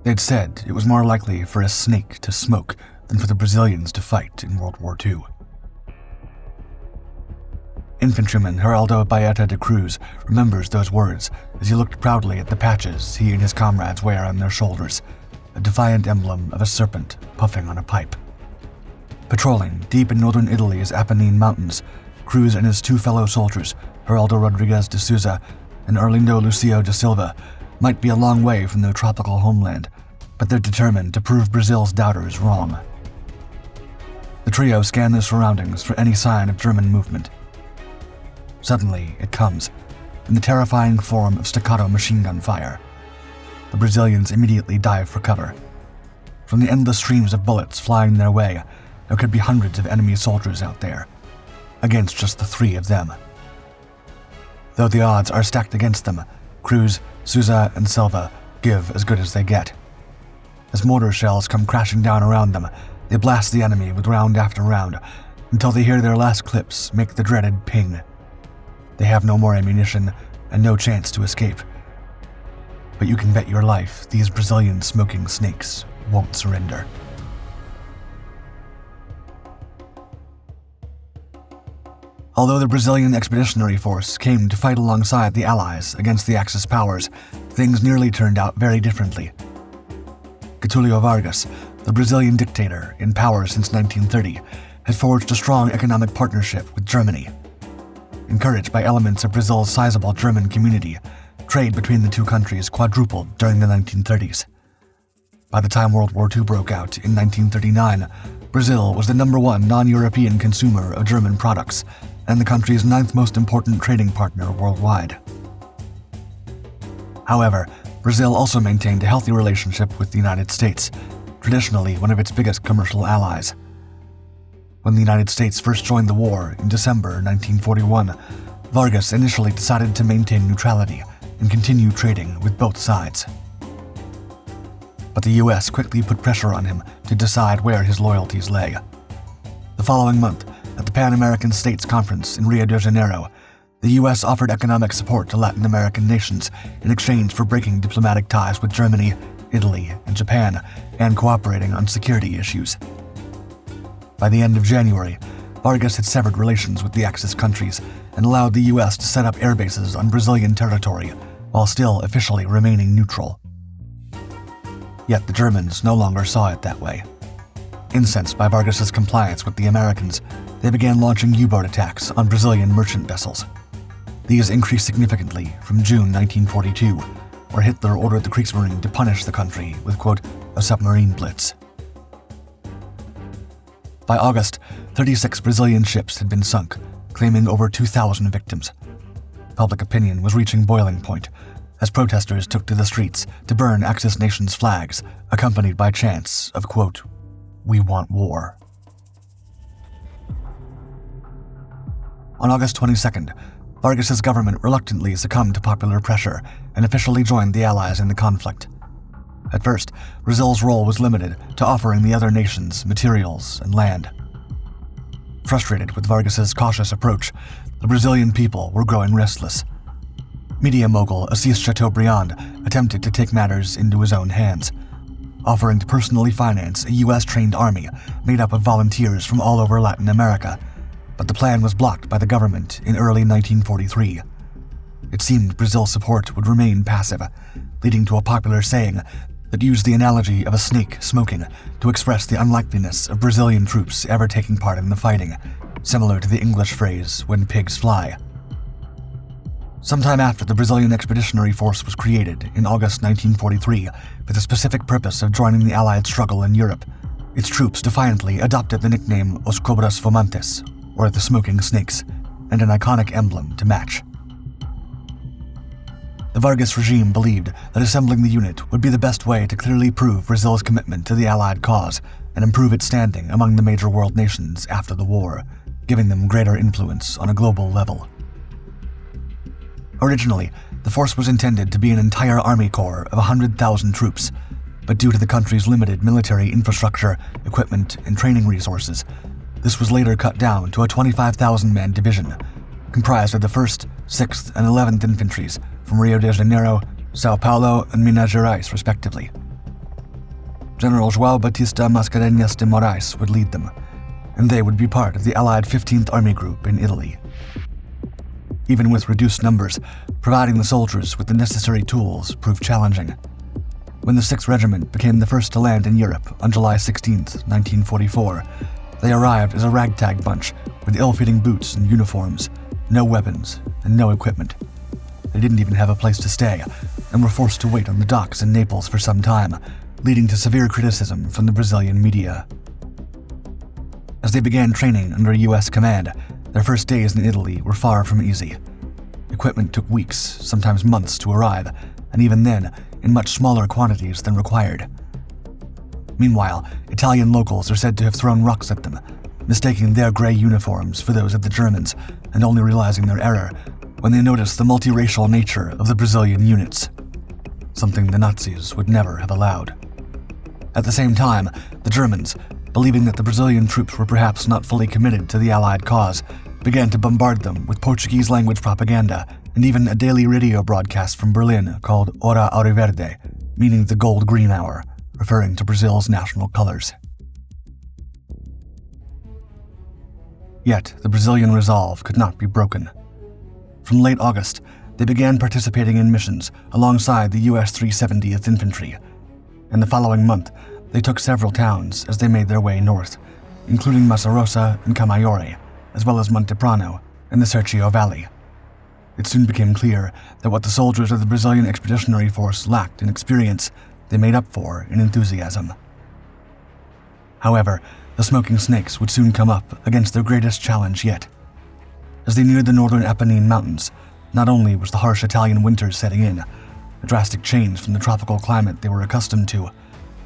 They'd said it was more likely for a snake to smoke than for the Brazilians to fight in World War II. Infantryman Geraldo Baeta de Cruz remembers those words as he looked proudly at the patches he and his comrades wear on their shoulders, a defiant emblem of a serpent puffing on a pipe. Patrolling deep in northern Italy's Apennine mountains, Cruz and his two fellow soldiers, Geraldo Rodrigues de Souza and Arlindo Lucio de Silva, might be a long way from their tropical homeland, but they're determined to prove Brazil's doubters wrong. The trio scan their surroundings for any sign of German movement. Suddenly, it comes, in the terrifying form of staccato machine gun fire. The Brazilians immediately dive for cover. From the endless streams of bullets flying their way, there could be hundreds of enemy soldiers out there, against just the three of them. Though the odds are stacked against them, Cruz, Souza, and Silva give as good as they get. As mortar shells come crashing down around them, they blast the enemy with round after round, until they hear their last clips make the dreaded ping. They have no more ammunition and no chance to escape. But you can bet your life these Brazilian smoking snakes won't surrender. Although the Brazilian Expeditionary Force came to fight alongside the Allies against the Axis powers, things nearly turned out very differently. Getulio Vargas, the Brazilian dictator in power since 1930, had forged a strong economic partnership with Germany. Encouraged by elements of Brazil's sizable German community, trade between the two countries quadrupled during the 1930s. By the time World War II broke out in 1939, Brazil was the #1 non-European consumer of German products and the country's 9th most important trading partner worldwide. However, Brazil also maintained a healthy relationship with the United States, traditionally one of its biggest commercial allies. When the United States first joined the war in December 1941, Vargas initially decided to maintain neutrality and continue trading with both sides. But the US quickly put pressure on him to decide where his loyalties lay. The following month, at the Pan American States Conference in Rio de Janeiro, the US offered economic support to Latin American nations in exchange for breaking diplomatic ties with Germany, Italy, and Japan, and cooperating on security issues. By the end of January, Vargas had severed relations with the Axis countries and allowed the US to set up air bases on Brazilian territory, while still officially remaining neutral. Yet the Germans no longer saw it that way. Incensed by Vargas's compliance with the Americans, they began launching U-boat attacks on Brazilian merchant vessels. These increased significantly from June 1942, where Hitler ordered the Kriegsmarine to punish the country with, quote, a submarine blitz. By August, 36 Brazilian ships had been sunk, claiming over 2,000 victims. Public opinion was reaching boiling point, as protesters took to the streets to burn Axis nations' flags, accompanied by chants of, quote, "We want war." On August 22nd, Vargas's government reluctantly succumbed to popular pressure and officially joined the Allies in the conflict. At first, Brazil's role was limited to offering the other nations materials and land. Frustrated with Vargas's cautious approach, the Brazilian people were growing restless. Media mogul Assis Chateaubriand attempted to take matters into his own hands, offering to personally finance a US-trained army made up of volunteers from all over Latin America, but the plan was blocked by the government in early 1943. It seemed Brazil's support would remain passive, leading to a popular saying that used the analogy of a snake smoking to express the unlikeliness of Brazilian troops ever taking part in the fighting, similar to the English phrase, "when pigs fly." Sometime after the Brazilian Expeditionary Force was created in August 1943 for the specific purpose of joining the Allied struggle in Europe, its troops defiantly adopted the nickname Os Cobras Fumantes, or the Smoking Snakes, and an iconic emblem to match. The Vargas regime believed that assembling the unit would be the best way to clearly prove Brazil's commitment to the Allied cause and improve its standing among the major world nations after the war, giving them greater influence on a global level. Originally, the force was intended to be an entire army corps of 100,000 troops, but due to the country's limited military infrastructure, equipment, and training resources, this was later cut down to a 25,000-man division, comprised of the 1st, 6th, and 11th Infantries from Rio de Janeiro, Sao Paulo, and Minas Gerais, respectively. General João Batista Mascarenhas de Moraes would lead them, and they would be part of the Allied 15th Army Group in Italy. Even with reduced numbers, providing the soldiers with the necessary tools proved challenging. When the 6th Regiment became the first to land in Europe on July 16, 1944, they arrived as a ragtag bunch with ill-fitting boots and uniforms, no weapons, and no equipment. They didn't even have a place to stay, and were forced to wait on the docks in Naples for some time, leading to severe criticism from the Brazilian media. As they began training under U.S. command, their first days in Italy were far from easy. Equipment took weeks, sometimes months to arrive, and even then, in much smaller quantities than required. Meanwhile, Italian locals are said to have thrown rocks at them, mistaking their gray uniforms for those of the Germans, and only realizing their error when they noticed the multiracial nature of the Brazilian units, something the Nazis would never have allowed. At the same time, the Germans, believing that the Brazilian troops were perhaps not fully committed to the Allied cause, began to bombard them with Portuguese-language propaganda and even a daily radio broadcast from Berlin called Hora Auriverde, meaning the gold-green hour, referring to Brazil's national colors. Yet, the Brazilian resolve could not be broken. From late August, they began participating in missions alongside the U.S. 370th Infantry, and the following month, they took several towns as they made their way north, including Massarosa and Camaiore, as well as Monteprano and the Serchio Valley. It soon became clear that what the soldiers of the Brazilian Expeditionary Force lacked in experience, they made up for in enthusiasm. However, the Smoking Snakes would soon come up against their greatest challenge yet. As they neared the northern Apennine Mountains, not only was the harsh Italian winter setting in, a drastic change from the tropical climate they were accustomed to,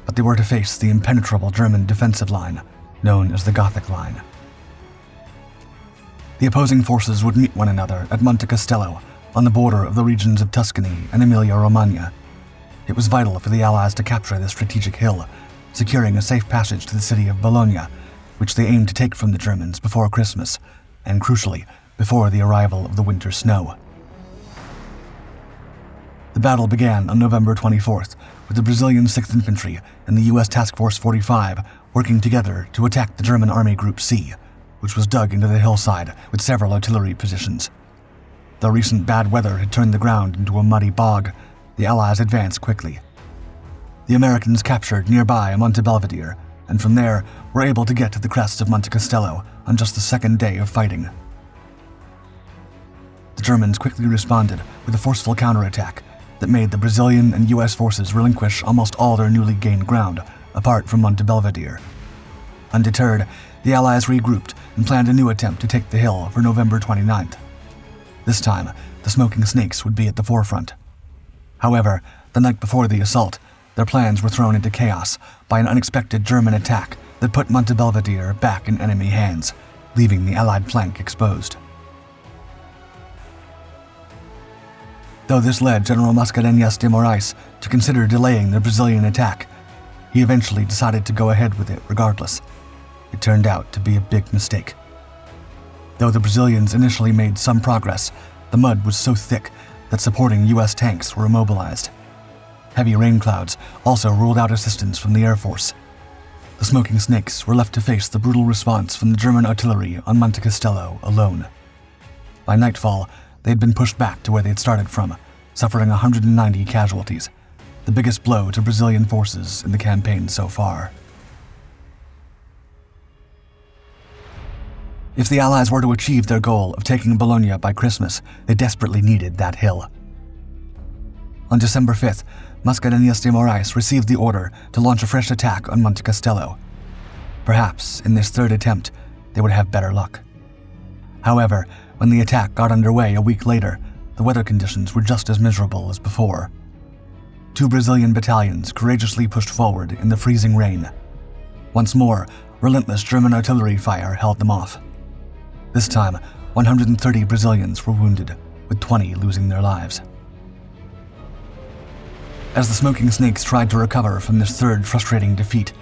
but they were to face the impenetrable German defensive line, known as the Gothic Line. The opposing forces would meet one another at Monte Castello, on the border of the regions of Tuscany and Emilia-Romagna. It was vital for the Allies to capture this strategic hill, securing a safe passage to the city of Bologna, which they aimed to take from the Germans before Christmas, and crucially, before the arrival of the winter snow. The battle began on November 24th, with the Brazilian 6th Infantry and the U.S. Task Force 45 working together to attack the German Army Group C, which was dug into the hillside with several artillery positions. Though recent bad weather had turned the ground into a muddy bog, the Allies advanced quickly. The Americans captured nearby Monte Belvedere, and from there were able to get to the crest of Monte Castello on just the second day of fighting. The Germans quickly responded with a forceful counterattack that made the Brazilian and U.S. forces relinquish almost all their newly gained ground, apart from Monte Belvedere. Undeterred, the Allies regrouped and planned a new attempt to take the hill for November 29th. This time, the Smoking Snakes would be at the forefront. However, the night before the assault, their plans were thrown into chaos by an unexpected German attack that put Monte Belvedere back in enemy hands, leaving the Allied flank exposed. Though this led General Mascarenhas de Moraes to consider delaying the Brazilian attack, he eventually decided to go ahead with it regardless. It turned out to be a big mistake. Though the Brazilians initially made some progress, the mud was so thick that supporting U.S. tanks were immobilized. Heavy rain clouds also ruled out assistance from the Air Force. The Smoking Snakes were left to face the brutal response from the German artillery on Monte Castello alone. By nightfall, they had been pushed back to where they had started from, suffering 190 casualties, the biggest blow to Brazilian forces in the campaign so far. If the Allies were to achieve their goal of taking Bologna by Christmas, they desperately needed that hill. On December 5th, Mascarenhas de Moraes received the order to launch a fresh attack on Monte Castello. Perhaps, in this third attempt, they would have better luck. However, when the attack got underway a week later, the weather conditions were just as miserable as before. 2 Brazilian battalions courageously pushed forward in the freezing rain. Once more, relentless German artillery fire held them off. This time, 130 Brazilians were wounded, with 20 losing their lives. As the Smoking Snakes tried to recover from this third frustrating defeat,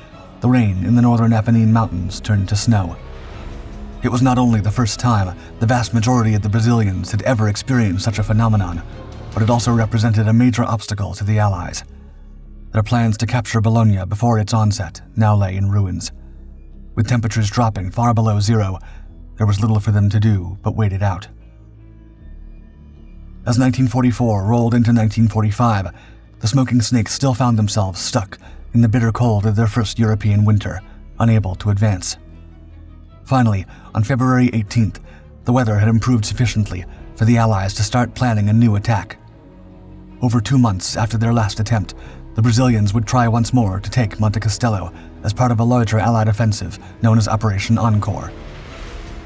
the rain in the northern Apennine Mountains turned to snow. It was not only the first time the vast majority of the Brazilians had ever experienced such a phenomenon, but it also represented a major obstacle to the Allies. Their plans to capture Bologna before its onset now lay in ruins. With temperatures dropping far below zero, there was little for them to do but wait it out. As 1944 rolled into 1945, the Smoking Snakes still found themselves stuck in the bitter cold of their first European winter, unable to advance. Finally, on February 18th, the weather had improved sufficiently for the Allies to start planning a new attack. Over 2 months after their last attempt, the Brazilians would try once more to take Monte Castello as part of a larger Allied offensive known as Operation Encore.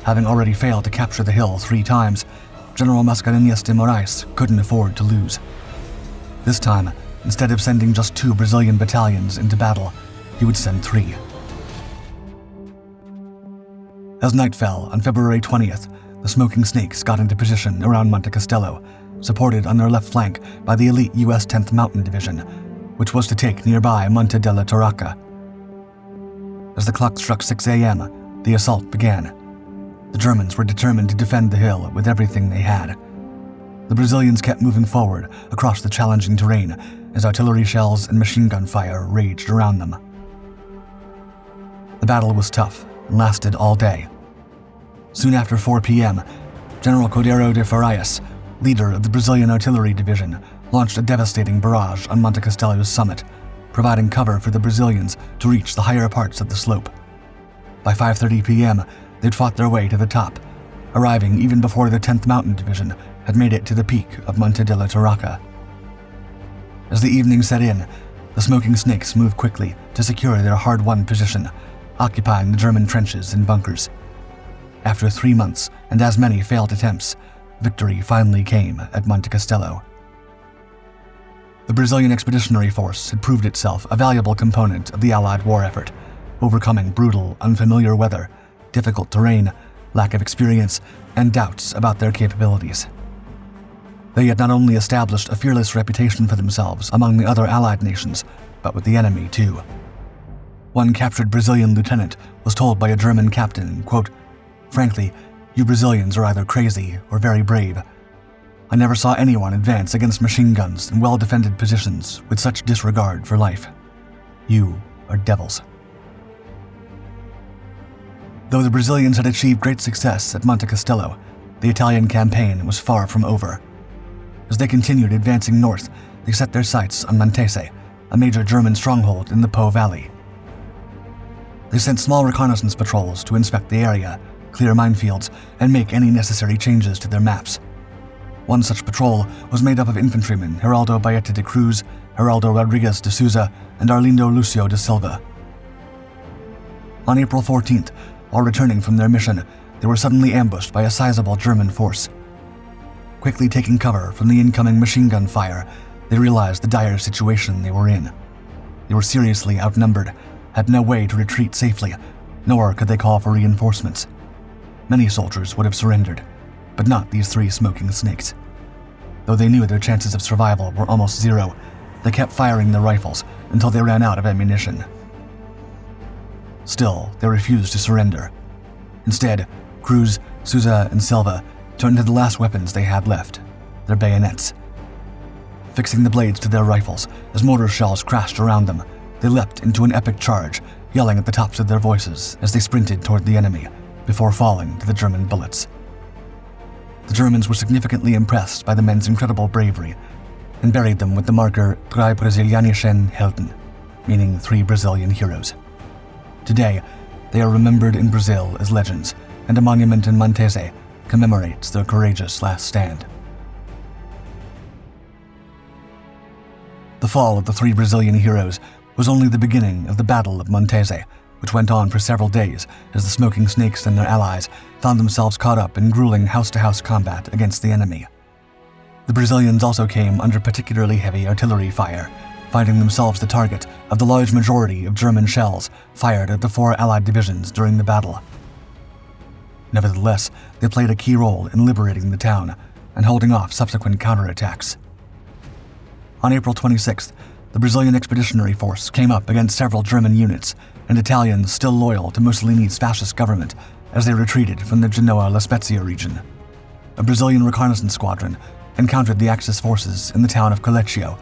Having already failed to capture the hill 3 times, General Mascarenhas de Moraes couldn't afford to lose. This time, instead of sending just 2 Brazilian battalions into battle, he would send 3. As night fell on February 20th, the Smoking Snakes got into position around Monte Castello, supported on their left flank by the elite U.S. 10th Mountain Division, which was to take nearby Monte della Torraca. As the clock struck 6 a.m., the assault began. The Germans were determined to defend the hill with everything they had. The Brazilians kept moving forward across the challenging terrain as artillery shells and machine gun fire raged around them. The battle was tough and lasted all day. Soon after 4 p.m., General Cordeiro de Farias, leader of the Brazilian Artillery Division, launched a devastating barrage on Monte Castello's summit, providing cover for the Brazilians to reach the higher parts of the slope. By 5:30 p.m., they'd fought their way to the top, arriving even before the 10th Mountain Division had made it to the peak of Monte della Torraca. As the evening set in, the Smoking Snakes moved quickly to secure their hard-won position, occupying the German trenches and bunkers. After 3 months and as many failed attempts, victory finally came at Monte Castello. The Brazilian Expeditionary Force had proved itself a valuable component of the Allied war effort, overcoming brutal, unfamiliar weather, difficult terrain, lack of experience, and doubts about their capabilities. They had not only established a fearless reputation for themselves among the other Allied nations, but with the enemy too. One captured Brazilian lieutenant was told by a German captain, quote, "Frankly, you Brazilians are either crazy or very brave. I never saw anyone advance against machine guns in well-defended positions with such disregard for life. You are devils." Though the Brazilians had achieved great success at Monte Castello, the Italian campaign was far from over. As they continued advancing north, they set their sights on Montese, a major German stronghold in the Po Valley. They sent small reconnaissance patrols to inspect the area, clear minefields, and make any necessary changes to their maps. One such patrol was made up of infantrymen Geraldo Baeta de Cruz, Geraldo Rodrigues de Souza, and Arlindo Lucio de Silva. On April 14th, while returning from their mission, they were suddenly ambushed by a sizable German force. Quickly taking cover from the incoming machine gun fire, they realized the dire situation they were in. They were seriously outnumbered, had no way to retreat safely, nor could they call for reinforcements. Many soldiers would have surrendered, but not these 3 Smoking Snakes. Though they knew their chances of survival were almost zero, they kept firing their rifles until they ran out of ammunition. Still, they refused to surrender. Instead, Cruz, Souza, and Silva turned to the last weapons they had left, their bayonets. Fixing the blades to their rifles as mortar shells crashed around them, they leapt into an epic charge, yelling at the tops of their voices as they sprinted toward the enemy, before falling to the German bullets. The Germans were significantly impressed by the men's incredible bravery and buried them with the marker Drei Brasilianischen Helden, meaning 3 Brazilian heroes. Today, they are remembered in Brazil as legends, and a monument in Montese commemorates their courageous last stand. The fall of the 3 Brazilian heroes was only the beginning of the Battle of Montese, which went on for several days as the Smoking Snakes and their allies found themselves caught up in grueling house-to-house combat against the enemy. The Brazilians also came under particularly heavy artillery fire, finding themselves the target of the large majority of German shells fired at the 4 Allied divisions during the battle. Nevertheless, they played a key role in liberating the town and holding off subsequent counterattacks. On April 26th, the Brazilian Expeditionary Force came up against several German units and Italians still loyal to Mussolini's fascist government as they retreated from the Genoa-La Spezia region. A Brazilian reconnaissance squadron encountered the Axis forces in the town of Collecchio,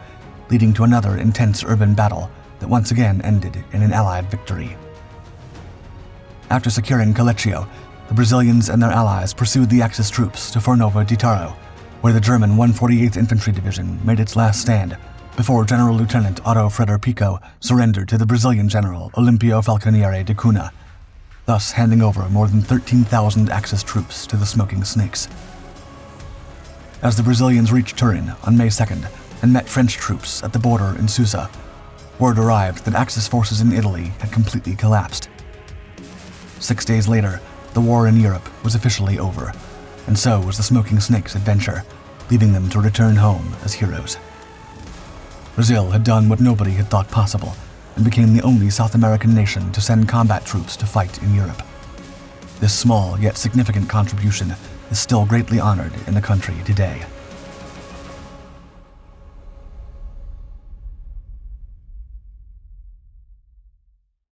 leading to another intense urban battle that once again ended in an Allied victory. After securing Colecchio, the Brazilians and their allies pursued the Axis troops to Fornovo di Taro, where the German 148th Infantry Division made its last stand before General Lieutenant Otto Freder Pico surrendered to the Brazilian General Olimpio Falconieri de Cunha, thus handing over more than 13,000 Axis troops to the Smoking Snakes. As the Brazilians reached Turin on May 2nd and met French troops at the border in Souza, word arrived that Axis forces in Italy had completely collapsed. 6 days later, the war in Europe was officially over, and so was the Smoking Snakes' adventure, leaving them to return home as heroes. Brazil had done what nobody had thought possible, and became the only South American nation to send combat troops to fight in Europe. This small yet significant contribution is still greatly honored in the country today.